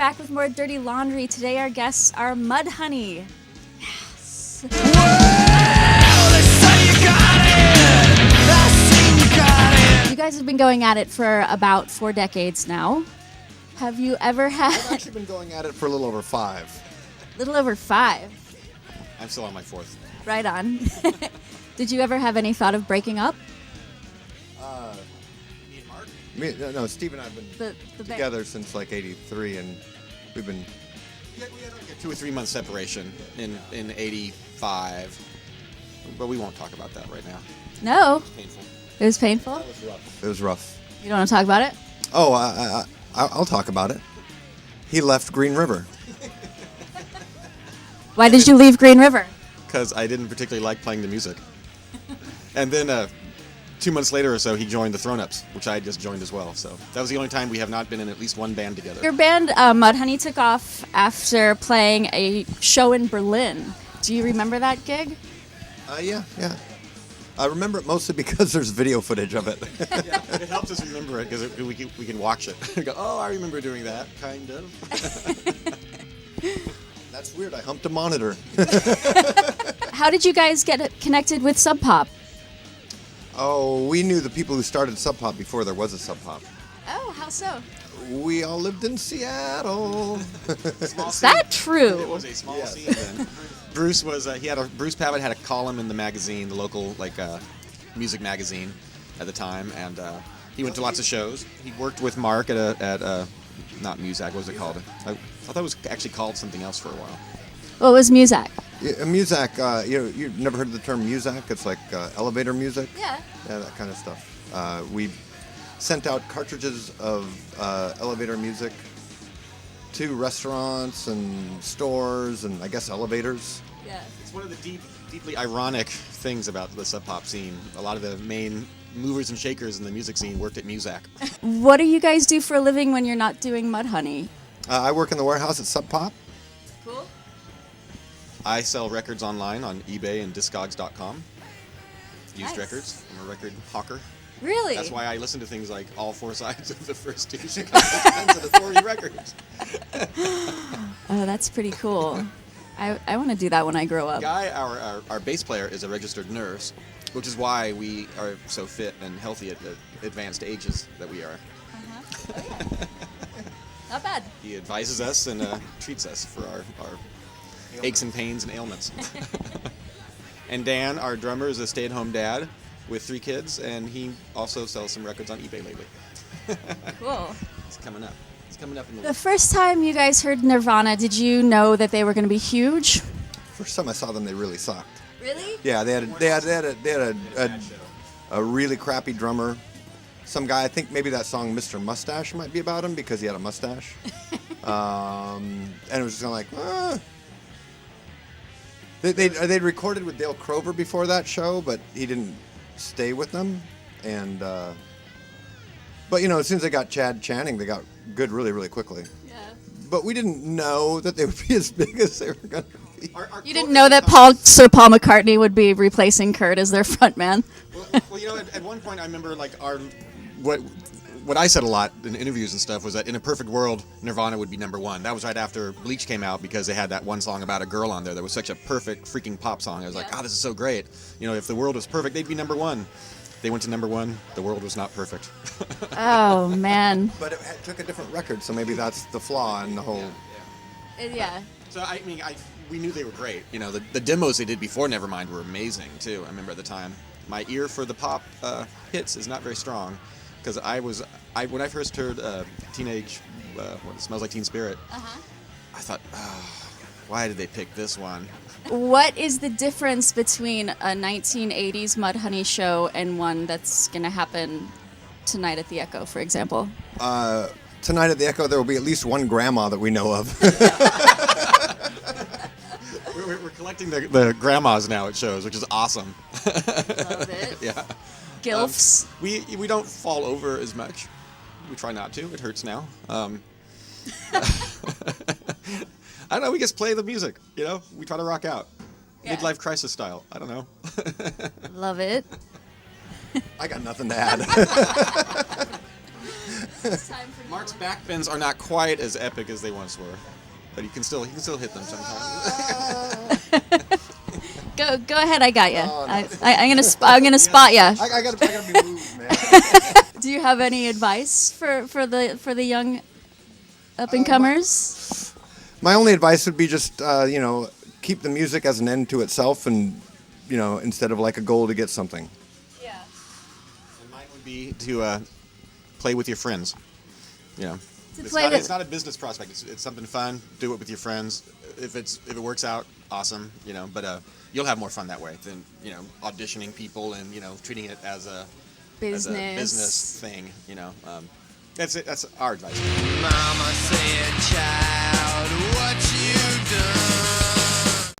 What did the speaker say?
back with more Dirty Laundry. Today our guests are Mudhoney. Yes. You guys have been going at it for about 4 decades now. Have you ever had... I've actually been going at it for a little over 5. Little over 5. I'm still on my 4th. Right on. Did you ever have any thought of breaking up? Me and Mark? No, Steve and I have been together since like 83, and we've been... We had like a 2 or 3 month separation in 85, but we won't talk about that right now. No. It's painful. It was painful? That was rough. It was rough. You don't want to talk about it? Oh, I'll talk about it. He left Green River. Why did you leave Green River? Because I didn't particularly like playing the music. And then 2 months later or so, he joined the Thrown Ups, which I had just joined as well. So that was the only time we have not been in at least one band together. Your band, Mudhoney, took off after playing a show in Berlin. Do you remember that gig? Yeah. I remember it mostly because there's video footage of it. Yeah, it helps us remember it because we can watch it. We go, oh, I remember doing that, kind of. That's weird. I humped a monitor. How did you guys get connected with Sub Pop? Oh, we knew the people who started Sub Pop before there was a Sub Pop. Oh, how so? We all lived in Seattle. Is that true? It was a small scene then. Bruce was Bruce Pavitt had a column in the magazine, the local music magazine at the time, and he went to lots of shows. He worked with Mark at not Muzak, what was it called? I thought that was actually called something else for a while. What was Muzak? Yeah, Muzak, you've never heard of the term Muzak? It's like elevator music. Yeah. Yeah, that kind of stuff. We sent out cartridges of elevator music to restaurants and stores and I guess elevators. Yeah. It's one of the deeply ironic things about the Sub Pop scene. A lot of the main movers and shakers in the music scene worked at Muzak. What do you guys do for a living when you're not doing Mudhoney? I work in the warehouse at Sub Pop. Cool. I sell records online on eBay and Discogs.com. Used Nice. records. I'm a record hawker. Really? That's why I listen to things like all 4 sides of the first 2 Chicago of Authority records. Oh, that's pretty cool. I want to do that when I grow up. Guy, our bass player, is a registered nurse, which is why we are so fit and healthy at the advanced ages that we are. Not bad. He advises us and treats us for our aches and pains and ailments. And Dan, our drummer, is a stay-at-home dad with 3 kids, and he also sells some records on eBay lately. Cool. It's coming up. It's coming up in the The first time you guys heard Nirvana, did you know that they were going to be huge? First time I saw them, they really sucked. Really? Yeah, they had a really crappy drummer. Some guy, I think maybe that song Mr. Mustache might be about him because he had a mustache. And it was just kind of like, They'd recorded with Dale Crover before that show, but he didn't stay with them. And but as soon as they got Chad Channing, they got good really, really quickly. Yeah. But we didn't know that they would be as big as they were going to be. You didn't know that Sir Paul McCartney would be replacing Kurt as their frontman? Well, at one point I remember what I said a lot in interviews and stuff was that in a perfect world, Nirvana would be number 1. That was right after Bleach came out because they had that one song about a girl on there that was such a perfect freaking pop song. I was like, this is so great. If the world was perfect, they'd be number 1. They went to number 1. The world was not perfect. Oh, man. But it took a different record, so maybe that's the flaw in the whole... Yeah. So, we knew they were great. The demos they did before Nevermind were amazing, too. I remember at the time. My ear for the pop hits is not very strong. Because when I first heard Teenage, what Smells Like Teen Spirit, I thought, why did they pick this one? What is the difference between a 1980s Mudhoney show and one that's going to happen tonight at the Echo, for example? Tonight at the Echo, there will be at least one grandma that we know of. We're collecting the grandmas now at shows, which is awesome. Love it. Yeah. Gilfs. We don't fall over as much. We try not to. It hurts now. I don't know. We just play the music. We try to rock out. Yeah. Midlife crisis style. I don't know. Love it. I got nothing to add. Mark's backbends are not quite as epic as they once were, but he can still hit them sometimes. Go ahead, I got you. Oh, no. I'm gonna spot you. I gotta be moved, man. Do you have any advice for the young up and comers? My only advice would be just, keep the music as an end to itself, and instead of like a goal to get something. Yeah. And mine would be to play with your friends. To It's not a business prospect. It's something fun. Do it with your friends. If it works out, awesome. But you'll have more fun that way than auditioning people and treating it as a business thing. That's it. That's our advice. Mama said,